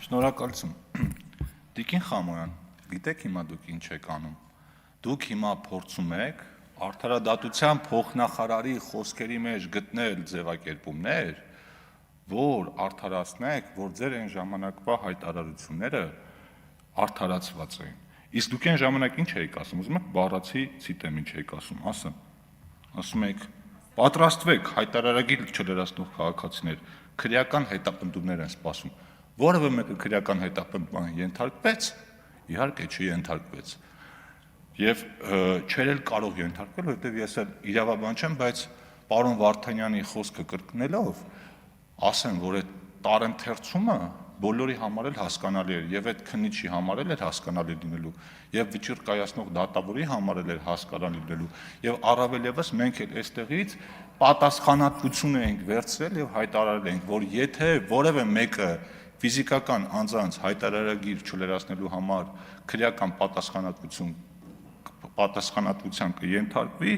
Շնորհակալություն։ Տիկին Խամոյան, գիտեք հիմա դուք ինչ եք անում։ Դուք հիմա փորձում եք արդարադատության փոխնախարարի խոսքերի մեջ գտնել ձևակերպումներ, որ արդարացնեք, որ ձեր այն ժամանակվա հայտարարությունները արդարացված էին։ Իսկ դուք այն ժամանակ ինչ էիք ասում, ուզում եք բառացի ցիտեմ ինչ էիք ասում, ասում եք պատրաստվեք հայտարարագիր չլրացնող քաղաքացիներ, քրեական հետապնդումներ են սպասում։ Որևէ մեկը քրեական հետապնդման ենթարկվեց, իհարկե չենթարկվեց։ Եվ չէր էլ կարող ենթարկվել, որովհետև ես էլ իրավաբան չեմ, բայց պարոն Վարդանյանի խոսքը կրկնելով ասեմ, որ այդ տարընթերցումը բոլորի համար էլ հասկանալի էր, եւ այդ քննիչի համար էլ էր հասկանալի լինելու, եւ վճիռ կայացնող դատավորի համար էլ էր հասկանալի լինելու, եւ առավել եւս մենք էլ այստեղից պատասխանատվություն ենք վերցրել եւ հայտարարել ենք, որ եթե որևէ մեկը ֆիզիկական անձանց հայտարարագիր չլրացնելու համար քրեական պատասխանատվության կենթարկվի,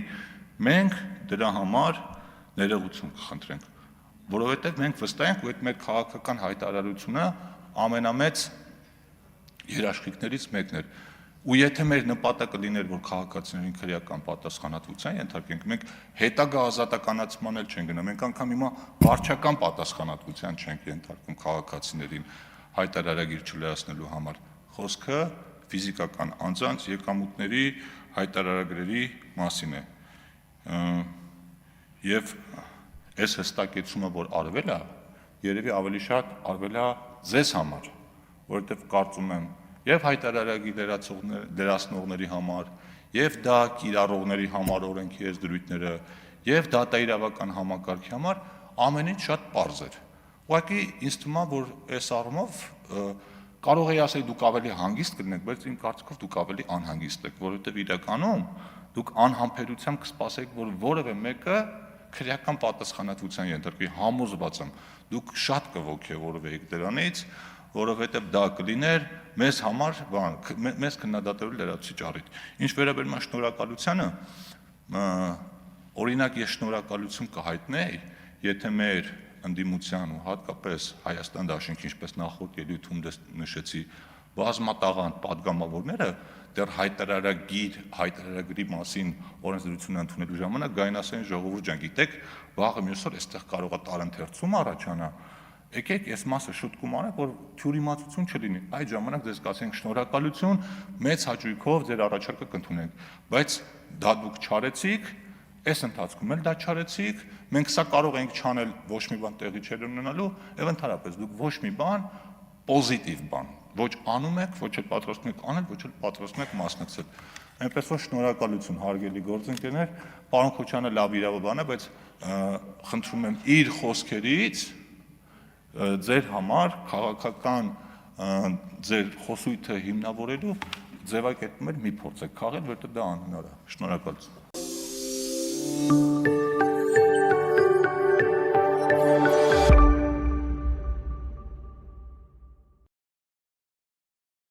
մենք դրա համար ներողություն կխնդրենք, որովհետև մենք վստահ ենք, որ այդ մեր քաղաքական հայտարարությունը ամենամեծ երաշխիքներից մեկն էր։ Ու եթե մեր նպատակը լիներ, որ քաղաքացիներին քրեական պատասխանատվության ենթարկենք, մենք հետագա ազատականացման էլ չենք գնա, մենք անգամ հիմա վարչական պատասխանատվության չենք ենթարկում քաղաքացիներին հայտարարագիր չլրացնելու համար։ Խոսքը ֆիզիկական անձանց եկամուտների հայտարարագրերի մասին է։ Եվ այս հստակեցումը, որ արվել է, երևի ավելի շատ արվել է ձեզ համար, որովհետև կարծում եմ եւ հայտարարագիր լրացնողների համար, եւ դա կիրառողների համար օրենքի այս դրույթները, եւ դատաիրավական համակարգի համար ամեն ինչ շատ պարզ էր։ Ուղղակի ինձ թվում է, որ այս առումով կարող էի ասել դուք ավելի հանգիստ կլինեք, բայց իմ կարծիքով դուք ավելի անհանգիստ եք, որովհետև իրականում դուք անհամբերությամբ կսպասեք, որ որևէ մեկը քրեական պատասխանատվության ենթարկվի, համոզված եմ, դուք շատ կողոքեվորվեիք դրանից, որովհետև դա կլիներ մեզ համար, մեզ քննադատելու լրացուցիչ առիթ։ Ինչ վերաբերում է շնորհակալությանը, օրինակ ես շնորհակալություն կհայտնեի, եթե մեր ընդդիմության ու հատկապես Հայաստան դաշինքի, ինչպես նախորդ ելույթում նշեցի, բազմատաղանդ падգամավորները դեռ հայտարարագրի մասին օրենսդրություն ընդունելու ժամանակ գային ասեն ժողովուրդ ջան, գիտեք, վաղը մյուս օր այստեղ կարող է տարընթերցում առաջանա, եկեք այս մասը շուտ կումանեք, որ թյուրիմացություն չլինի, այդ ժամանակ ձեզ կասենք շնորհակալություն, մեծ հաճույքով ձեր առաջարկը կընդունենք, բայց դա դուք չարեցիք, այս ընթացքում էլ դա չարեցիք, մենք սա կարող ենք չանել, ոչ մի բան տեղի չէր ունենալու, եւ ընդհանրապես դուք ոչ մի բան, պոզիտիվ բան, ոչ անում եք, ոչ էլ պատրաստվում եք անել, ոչ էլ պատրաստվում եք մասնակցել։ Այնպես որ շնորհակալություն հարգելի գործընկերներ, պարոն Քոչյանը լավ իրավաբան է, բայց խնդրում եմ իր խոսքերից ձեր համար քաղաքական ձեր խոսույթը հիմնավորելու ձևակերպումներ մի փորձեք քաղել, որտեղ դա անհնար է։ Շնորհակալություն։